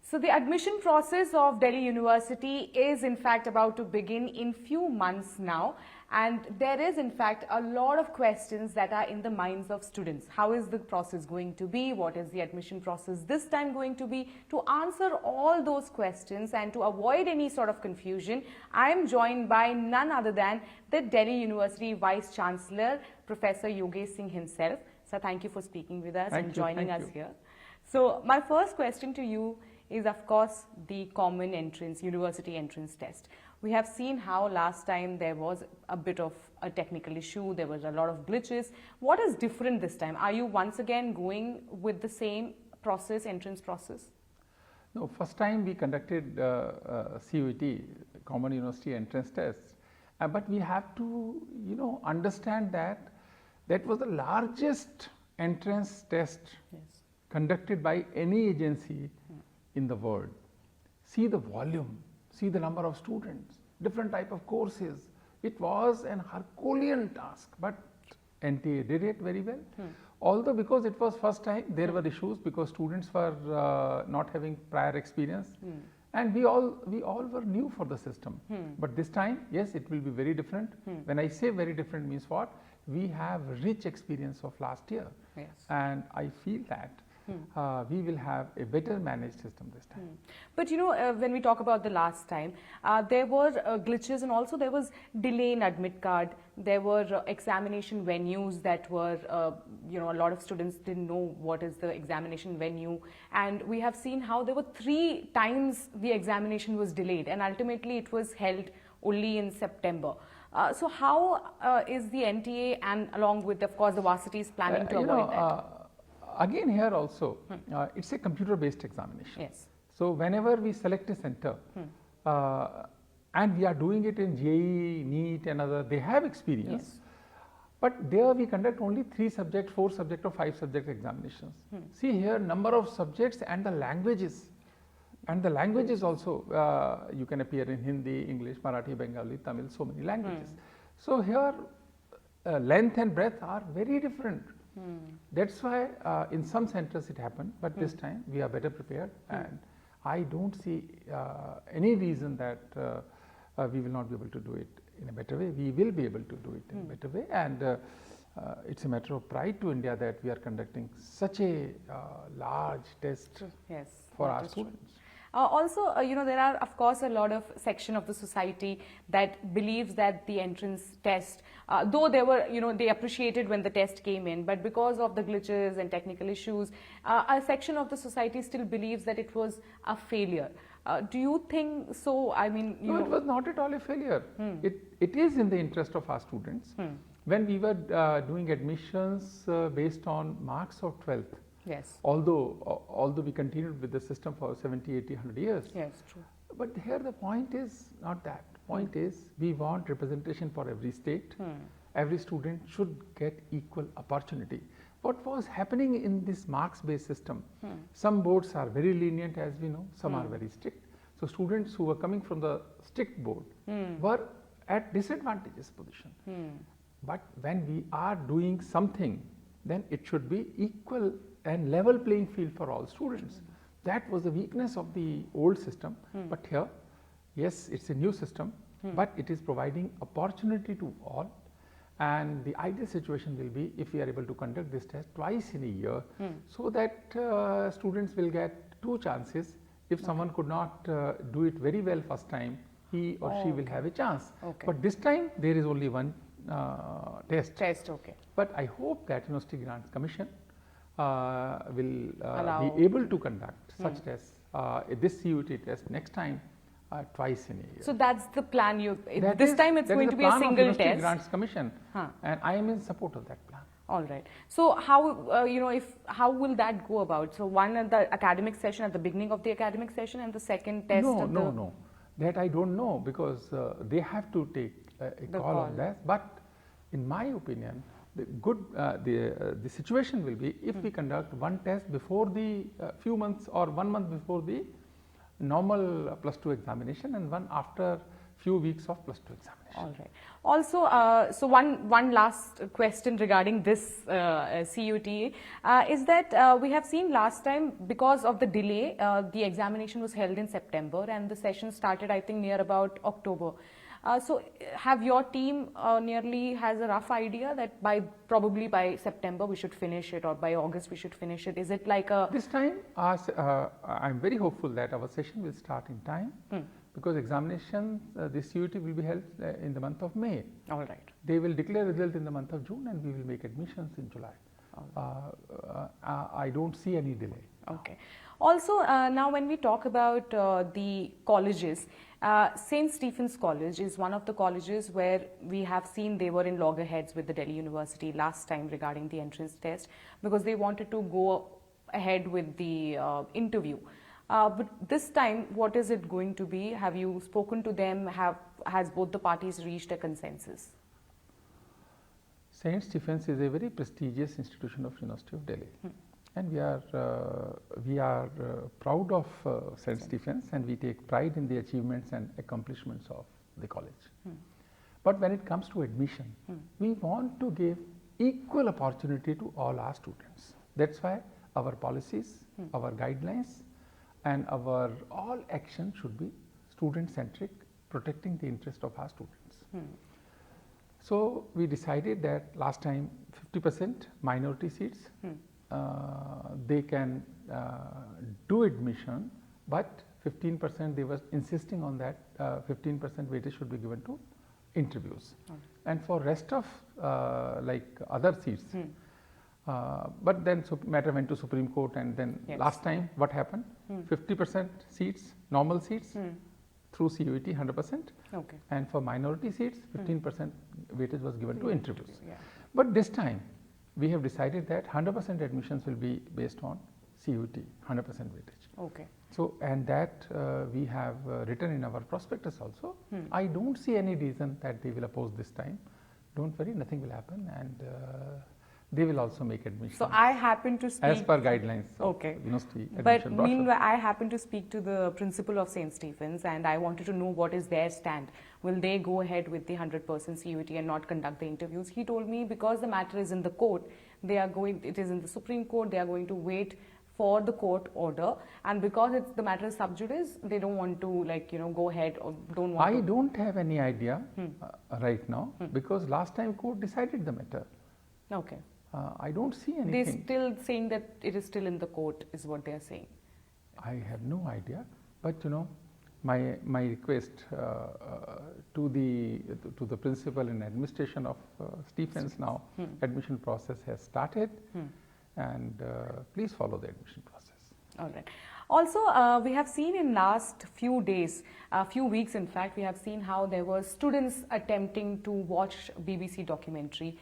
So the admission process of Delhi University is in fact about to begin in few months now, and there is in fact a lot of questions that are in the minds of students. How is the process going to be? What is the admission process this time going to be? To answer all those questions and to avoid any sort of confusion, I am joined by none other than the Delhi University Vice Chancellor, Professor Yogesh Singh himself. So thank you for speaking with us and joining us here. So my first question to you is of course the common entrance, university entrance test. We have seen how last time there was a bit of a technical issue, there was a lot of glitches. What is different this time? Are you once again going with the same process, entrance process? No, first time we conducted CUET, Common University Entrance Test, but we have to, understand that that was the largest entrance test conducted by any agency in the world. See the volume, see the number of students, different type of courses. It was an Herculean task, but NTA did it very well. Although because it was first time, there were issues because students were not having prior experience, and we all were new for the system. But this time, yes, it will be very different. When I say very different means what? We have rich experience of last year, and I feel that we will have a better managed system this time. But when we talk about the last time, there were glitches, and also there was delay in admit card. There were examination venues that were, a lot of students didn't know what is the examination venue, and we have seen how there were 3 times the examination was delayed, and ultimately it was held only in September. So how is the NTA and along with, of course, the varsities planning to avoid that? Again here also, it's a computer based examination. Yes. So whenever we select a center, and we are doing it in JEE, NEET and other, they have experience. But there we conduct only 3 subject, 4 subject or 5 subject examinations. See here number of subjects and the languages. And the languages also, you can appear in Hindi, English, Marathi, Bengali, Tamil, so many languages. So here length and breadth are very different. That's why in some centers it happened, but this time we are better prepared, and I don't see any reason that we will not be able to do it in a better way. We will be able to do it in a better way, and it's a matter of pride to India that we are conducting such a large test for our students. Also, there are of course a lot of section of the society that believes that the entrance test, though they were, they appreciated when the test came in, but because of the glitches and technical issues, a section of the society still believes that it was a failure. Do you think so? I mean, no, it was not at all a failure. It is in the interest of our students. When we were doing admissions based on marks of 12th, although we continued with the system for 70, 80, 100 years. Yes, true. But here the point is not that. Point is we want representation for every state. Every student should get equal opportunity. What was happening in this marks based system? Some boards are very lenient, as we know, some are very strict. So students who were coming from the strict board were at disadvantageous position. But when we are doing something, then it should be equal and level playing field for all students. That was the weakness of the old system, but here, yes, it's a new system, but it is providing opportunity to all, and the ideal situation will be if we are able to conduct this test twice in a year, so that students will get 2 chances. If someone could not do it very well first time, he or she will have a chance. But this time there is only one test. But I hope that University Grants Commission will be able to conduct such tests, this CUET test next time twice in a year. So that's the plan. This time it's going to be a single test. University Grants Commission, and I am in support of that plan. All right. So how how will that go about? So one at the academic session, at the beginning of the academic session, and the second test. No. That I don't know, because they have to take a call on that. But in my opinion, the situation will be if we conduct one test before the few months or 1 month before the normal +2 examination, and one after few weeks of plus 2 examination. All right. Also, so one last question regarding this CUT is that we have seen last time, because of the delay, the examination was held in September and the session started, I think, near about October. So have your team nearly has a rough idea that probably by September we should finish it, or by August we should finish it? Is it like a... This time, I'm very hopeful that our session will start in time, because examination, this CUT will be held in the month of May. All right. They will declare result in the month of June and we will make admissions in July. I don't see any delay. Okay. Also, now when we talk about the colleges, St. Stephen's College is one of the colleges where we have seen they were in loggerheads with the Delhi University last time regarding the entrance test, because they wanted to go ahead with the interview. But this time, what is it going to be? Have you spoken to them? Has both the parties reached a consensus? St. Stephen's is a very prestigious institution of University of Delhi. And we are proud of St. Stephen's, and we take pride in the achievements and accomplishments of the college. But when it comes to admission, we want to give equal opportunity to all our students. That's why our policies, our guidelines, and our all action should be student centric, protecting the interest of our students. So we decided that last time 50% minority seats, they can do admission, but 15% they were insisting on that 15% weightage should be given to interviews. And for rest of like other seats, but then matter went to Supreme Court, and then last time what happened? 50% seats, normal seats through CUET 100%, and for minority seats 15% weightage was given to interviews. But this time we have decided that 100% admissions will be based on CUET, 100% weightage. So, and that we have written in our prospectus also. I don't see any reason that they will oppose this time. Don't worry, nothing will happen, and they will also make admission. So I happen to speak as per guidelines of university admission But brochure. meanwhile, I happen to speak to the principal of St. Stephen's, and I wanted to know what is their stand. Will they go ahead with the 100% CUET and not conduct the interviews? He told me because the matter is in the court, they are going. It is in the Supreme Court. They are going to wait for the court order, and because it's the matter is sub judice, they don't want to go ahead, or don't want. I don't have any idea right now, because last time court decided the matter. I don't see anything. They're still saying that it is still in the court, is what they are saying. I have no idea, but my request to the principal and administration of Stephen's now, admission process has started, and please follow the admission process. All right. Also, we have seen in last few days, few weeks in fact, we have seen how there were students attempting to watch BBC documentary,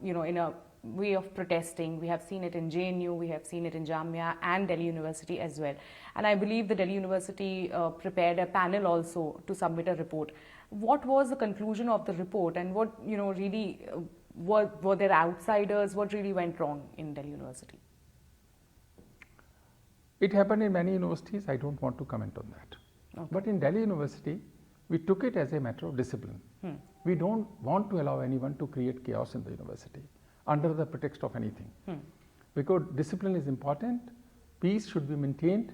in a way of protesting. We have seen it in JNU, we have seen it in Jamia and Delhi University as well. And I believe the Delhi University prepared a panel also to submit a report. What was the conclusion of the report, and what, really, were there outsiders? What really went wrong in Delhi University? It happened in many universities, I don't want to comment on that. But in Delhi University, we took it as a matter of discipline. We don't want to allow anyone to create chaos in the university under the pretext of anything. Because discipline is important, peace should be maintained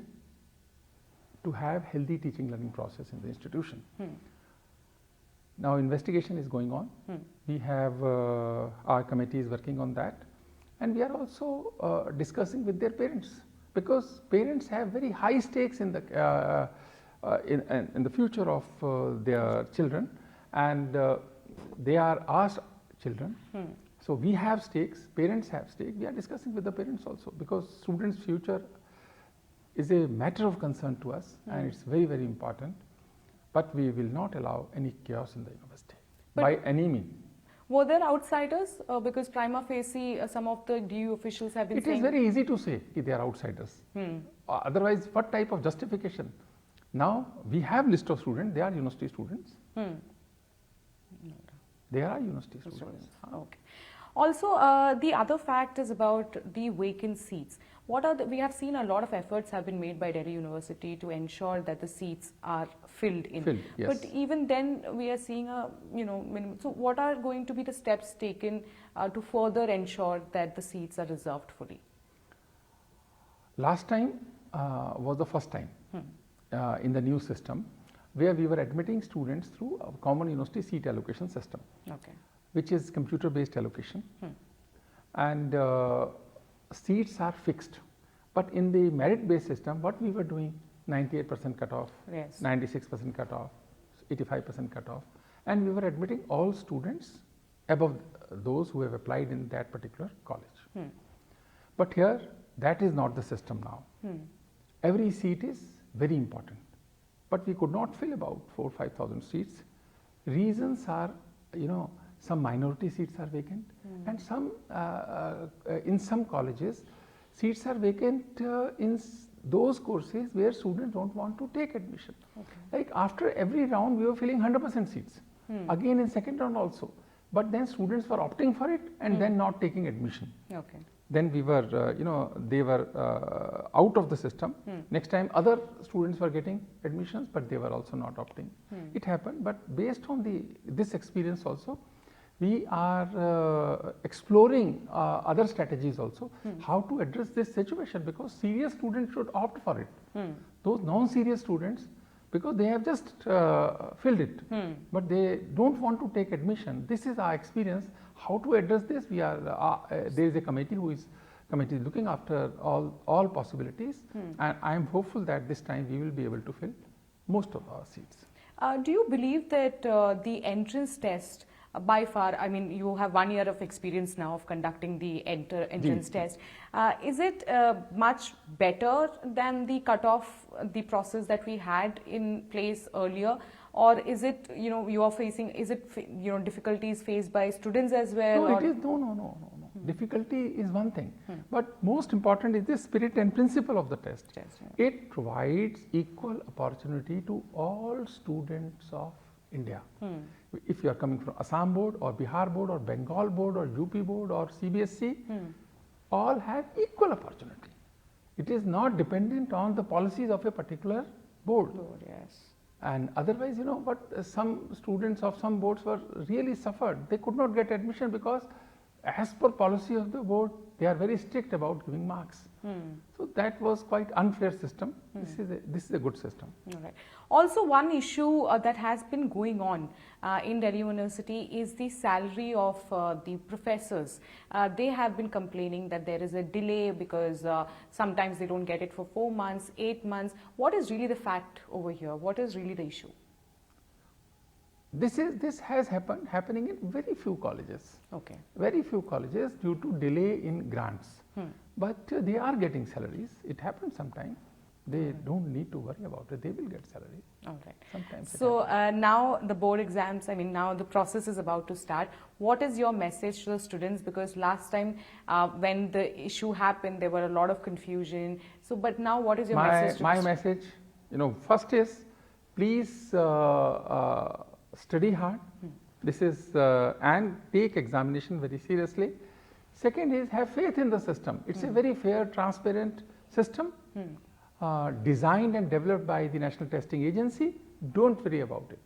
to have healthy teaching learning process in the institution. Now investigation is going on. We have our committee is working on that, and we are also discussing with their parents, because parents have very high stakes in the in the future of their children, and they are our children. So we have stakes, parents have stakes. We are discussing with the parents also, because students' future is a matter of concern to us, and it's very, very important. But we will not allow any chaos in the university by any means. Were there outsiders? Because prima facie, some of the DU officials have been saying... It is very easy to say that they are outsiders. Otherwise, what type of justification? Now, we have list of students, they are university students. They are university students. Also, the other fact is about the vacant seats. What are we have seen a lot of efforts have been made by Delhi University to ensure that the seats are filled in. Yes. But even then, we are seeing a minimum. So, what are going to be the steps taken to further ensure that the seats are reserved fully? Last time was the first time in the new system where we were admitting students through a common university seat allocation system, Okay. which is computer based allocation, and seats are fixed. But in the merit based system, what we were doing, 98% cutoff, Yes. 96% cutoff, 85% cutoff, and we were admitting all students above those who have applied in that particular college. But here, that is not the system now. Every seat is very important, but we could not fill about 4,000-5,000 seats. Reasons are, some minority seats are vacant, and some in some colleges, seats are vacant in those courses where students don't want to take admission. Okay. Like after every round, we were filling 100% seats. Again in second round also, but then students were opting for it and then not taking admission. Okay. Then we were, they were out of the system. Next time other students were getting admissions, but they were also not opting. It happened, but based on this experience also, we are exploring other strategies also, how to address this situation, because serious students should opt for it. Those non-serious students, because they have just filled it, but they don't want to take admission. This is our experience. How to address this? We are there is a committee who is looking after all possibilities, and I am hopeful that this time we will be able to fill most of our seats. Do you believe that the entrance test, by far, I mean, you have 1 year of experience now of conducting the entrance test. Is it much better than the cutoff, the process that we had in place earlier? Or is it, you are facing, is it, difficulties faced by students as well? No, it is, no. Difficulty is one thing, but most important is the spirit and principle of the test. It provides equal opportunity to all students of India. If you are coming from Assam board or Bihar board or Bengal board or UP board or CBSE, all have equal opportunity. It is not dependent on the policies of a particular board. Yes. And otherwise, but some students of some boards were really suffered. They could not get admission because as per policy of the board, they are very strict about giving marks. So that was quite unfair system. This is a good system. All right. Also, one issue that has been going on in Delhi University is the salary of the professors. They have been complaining that there is a delay because sometimes they don't get it for 4 months, 8 months. What is really the fact over here? What is really the issue? This has happening in very few colleges. Okay. Very few colleges due to delay in grants. But they are getting salaries. It happens sometimes. They don't need to worry about it. They will get salary. All right. Sometimes. So now the board exams, I mean, now the process is about to start. What is your message to the students? Because last time when the issue happened, there were a lot of confusion. So, but now what is your message? My message, first is please study hard. This is and take examination very seriously. Second is have faith in the system. It's a very fair, transparent system. Designed and developed by the National Testing Agency. Don't worry about it.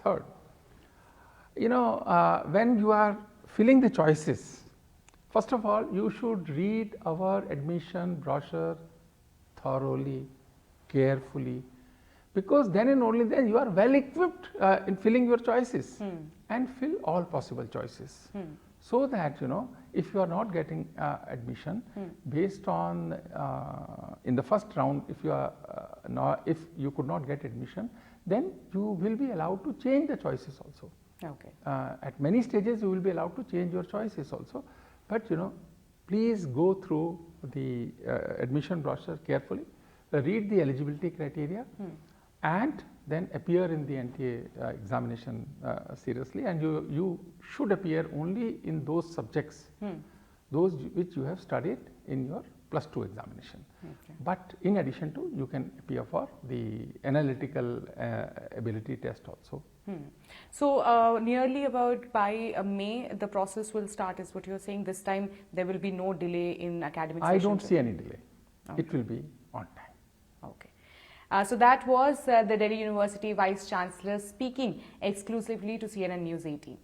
Third, when you are filling the choices, first of all, you should read our admission brochure thoroughly, carefully, because then and only then you are well equipped in filling your choices and fill all possible choices. So that, if you are not getting admission based on in the first round, if you could not get admission, then you will be allowed to change the choices also. Okay. At many stages you will be allowed to change your choices also, but please go through the admission brochure carefully, read the eligibility criteria, and then appear in the NTA examination seriously, and you should appear only in those subjects, those which you have studied in your +2 examination. Okay. But in addition to, you can appear for the analytical ability test also. So nearly about by May the process will start, is what you are saying. This time there will be no delay in academic I sessions. don't see any delay. it will be on time. Okay. So that was the Delhi University Vice Chancellor speaking exclusively to CNN News 18.